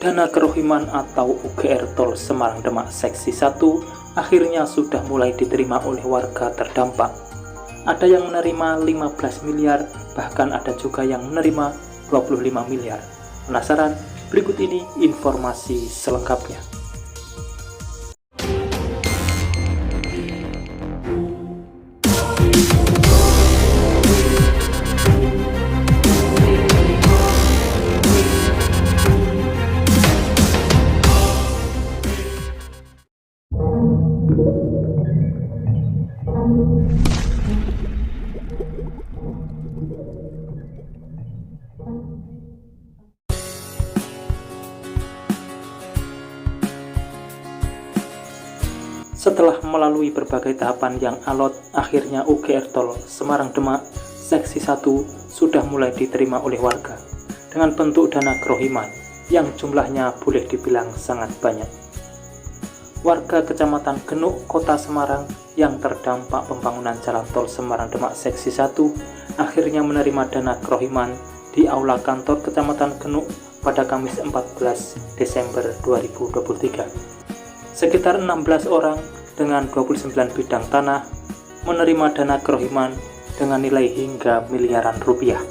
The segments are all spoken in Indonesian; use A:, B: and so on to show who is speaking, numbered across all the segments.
A: Dana Kerohiman atau UGR Tol Semarang Demak Seksi 1 akhirnya sudah mulai diterima oleh warga terdampak. Ada yang menerima 15 miliar, bahkan ada juga yang menerima 25 miliar. Penasaran? Berikut ini informasi selengkapnya. Setelah melalui berbagai tahapan yang alot, akhirnya UGR Tol Semarang Demak Seksi 1 sudah mulai diterima oleh warga dengan bentuk dana kerohiman yang jumlahnya boleh dibilang sangat banyak. Warga Kecamatan Genuk, Kota Semarang yang terdampak pembangunan jalan tol Semarang Demak Seksi 1 akhirnya menerima dana kerohiman di Aula Kantor Kecamatan Genuk pada Kamis 14 Desember 2023. Sekitar 16 orang dengan 29 bidang tanah menerima dana kerohiman dengan nilai hingga miliaran rupiah.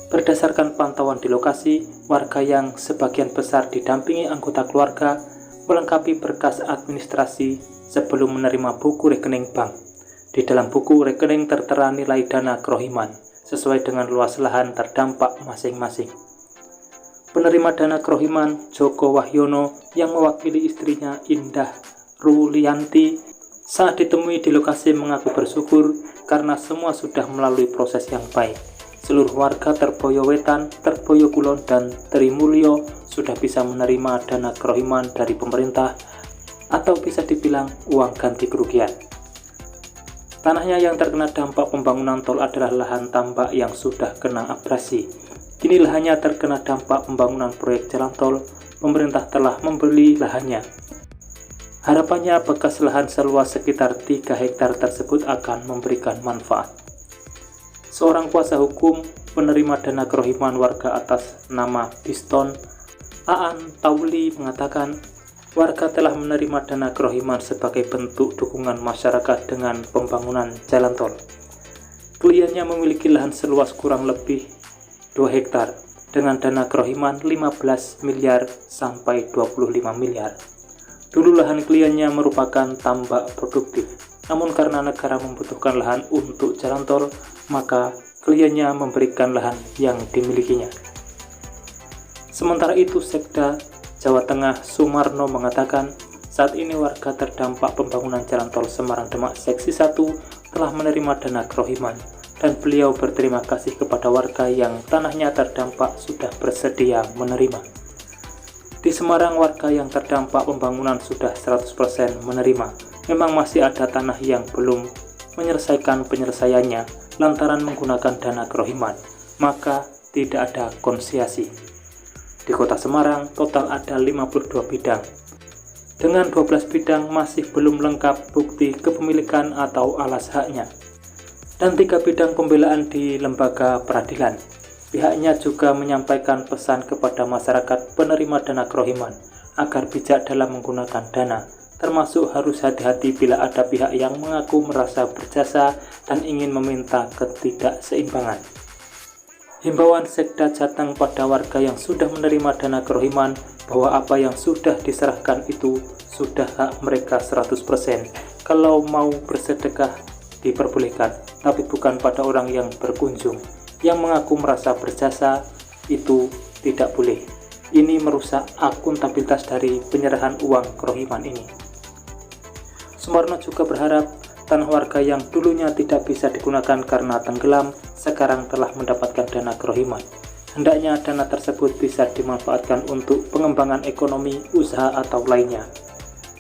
A: Berdasarkan pantauan di lokasi, warga yang sebagian besar didampingi anggota keluarga melengkapi berkas administrasi sebelum menerima buku rekening bank. Di dalam buku rekening tertera nilai dana kerohiman sesuai dengan luas lahan terdampak masing-masing. Penerima dana kerohiman Joko Wahyono yang mewakili istrinya Indah Rulianti saat ditemui di lokasi mengaku bersyukur karena semua sudah melalui proses yang baik. Seluruh warga Terboyo Wetan, Terboyo Kulon, dan Trimulyo sudah bisa menerima dana kerohiman dari pemerintah atau bisa dibilang uang ganti kerugian. Tanahnya yang terkena dampak pembangunan tol adalah lahan tambak yang sudah kena abrasi. Kini lahannya terkena dampak pembangunan proyek jalan tol, pemerintah telah membeli lahannya. Harapannya bekas lahan seluas sekitar 3 hektar tersebut akan memberikan manfaat. Seorang kuasa hukum penerima dana kerohiman warga atas nama Biston, Aan Tauli, mengatakan warga telah menerima dana kerohiman sebagai bentuk dukungan masyarakat dengan pembangunan jalan tol. Kliennya memiliki lahan seluas kurang lebih 2 hektar dengan dana kerohiman 15 miliar sampai 25 miliar. Dulu lahan kliennya merupakan tambak produktif, namun karena negara membutuhkan lahan untuk jalan tol, maka kliennya memberikan lahan yang dimilikinya. Sementara itu, Sekda Jawa Tengah Sumarno mengatakan saat ini warga terdampak pembangunan jalan tol Semarang Demak Seksi 1 telah menerima dana kerohiman. Dan beliau berterima kasih kepada warga yang tanahnya terdampak sudah bersedia menerima. Di Semarang, warga yang terdampak pembangunan sudah 100% menerima. Memang masih ada tanah yang belum menyelesaikan penyelesaiannya lantaran menggunakan dana kerohiman, maka tidak ada konsiasi. Di Kota Semarang, total ada 52 bidang. Dengan 12 bidang masih belum lengkap bukti kepemilikan atau alas haknya. Dan 3 bidang pembelaan di lembaga peradilan. Pihaknya juga menyampaikan pesan kepada masyarakat penerima dana kerohiman agar bijak dalam menggunakan dana, termasuk harus hati-hati bila ada pihak yang mengaku merasa berjasa dan ingin meminta ketidakseimbangan. Himbauan Sekda Jateng pada warga yang sudah menerima dana kerohiman bahwa apa yang sudah diserahkan itu sudah hak mereka 100%. Kalau mau bersedekah diperbolehkan, tapi bukan pada orang yang berkunjung yang mengaku merasa berjasa, itu tidak boleh. Ini merusak akuntabilitas dari penyerahan uang kerohiman ini. Sumarno juga berharap tanah warga yang dulunya tidak bisa digunakan karena tenggelam sekarang telah mendapatkan dana kerohiman. Hendaknya dana tersebut bisa dimanfaatkan untuk pengembangan ekonomi, usaha atau lainnya.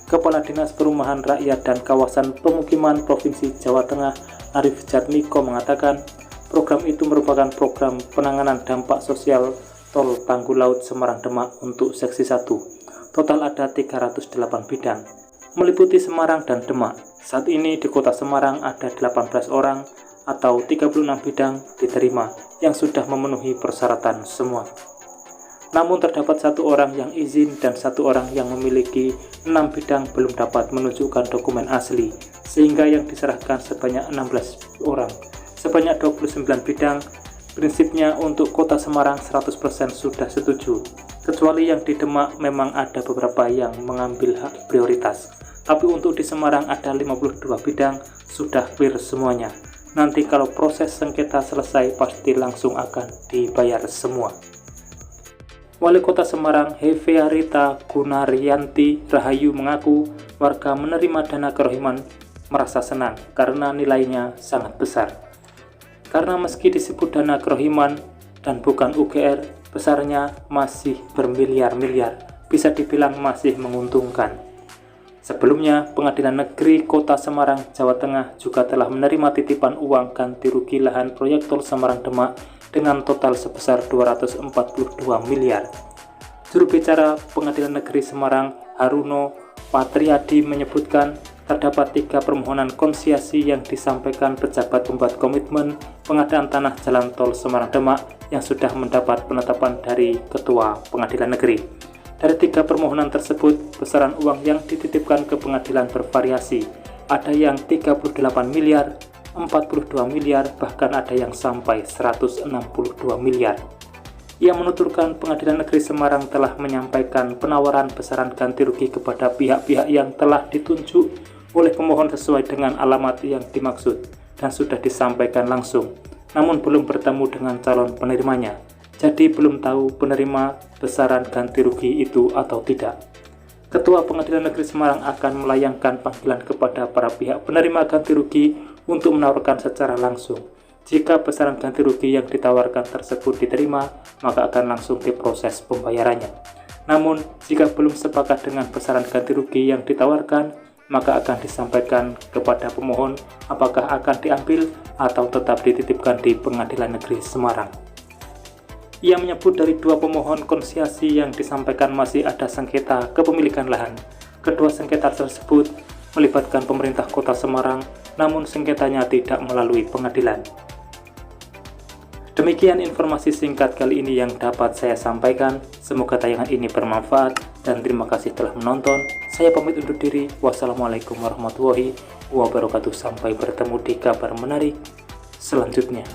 A: Kepala Dinas Perumahan Rakyat dan Kawasan Pemukiman Provinsi Jawa Tengah Arif Jatmiko mengatakan program itu merupakan program penanganan dampak sosial tol Tanggul Laut Semarang Demak untuk Seksi 1. Total ada 308 bidang, meliputi Semarang dan Demak. Saat ini di Kota Semarang ada 18 orang atau 36 bidang diterima yang sudah memenuhi persyaratan semua. Namun terdapat 1 orang yang izin dan 1 orang yang memiliki 6 bidang belum dapat menunjukkan dokumen asli, sehingga yang diserahkan sebanyak 16 orang. Sebanyak 29 bidang. Prinsipnya untuk Kota Semarang 100% sudah setuju, kecuali yang di Demak memang ada beberapa yang mengambil hak prioritas. Tapi untuk di Semarang ada 52 bidang, sudah clear semuanya. Nanti kalau proses sengketa selesai pasti langsung akan dibayar semua. Wali Kota Semarang Hevia Rita Gunaryanti Rahayu mengaku warga menerima dana kerohiman merasa senang karena nilainya sangat besar. Karena meski disebut dana kerohiman dan bukan UGR, besarnya masih bermiliar-miliar, bisa dibilang masih menguntungkan. Sebelumnya, Pengadilan Negeri Kota Semarang, Jawa Tengah juga telah menerima titipan uang ganti rugi lahan proyek Tol Semarang Demak dengan total sebesar 242 miliar. Juru bicara Pengadilan Negeri Semarang, Haruno Patriadi, menyebutkan terdapat 3 permohonan konsiasi yang disampaikan pejabat pembuat komitmen pengadaan tanah jalan tol Semarang Demak yang sudah mendapat penetapan dari Ketua Pengadilan Negeri. Dari 3 permohonan tersebut, besaran uang yang dititipkan ke pengadilan bervariasi. Ada yang 38 miliar, 42 miliar, bahkan ada yang sampai 162 miliar. Ia menuturkan Pengadilan Negeri Semarang telah menyampaikan penawaran besaran ganti rugi kepada pihak-pihak yang telah ditunjuk oleh pemohon sesuai dengan alamat yang dimaksud dan sudah disampaikan langsung, namun belum bertemu dengan calon penerimanya. Jadi belum tahu penerima besaran ganti rugi itu atau tidak. Ketua Pengadilan Negeri Semarang akan melayangkan panggilan kepada para pihak penerima ganti rugi untuk menawarkan secara langsung. Jika besaran ganti rugi yang ditawarkan tersebut diterima, maka akan langsung diproses pembayarannya. Namun, jika belum sepakat dengan besaran ganti rugi yang ditawarkan, maka akan disampaikan kepada pemohon apakah akan diambil atau tetap dititipkan di Pengadilan Negeri Semarang. Ia menyebut dari 2 pemohon konsiasi yang disampaikan masih ada sengketa kepemilikan lahan. Kedua sengketa tersebut melibatkan pemerintah Kota Semarang, namun sengketanya tidak melalui pengadilan. Demikian informasi singkat kali ini yang dapat saya sampaikan. Semoga tayangan ini bermanfaat dan terima kasih telah menonton. Saya pamit undur diri. Wassalamualaikum warahmatullahi wabarakatuh. Sampai bertemu di kabar menarik selanjutnya.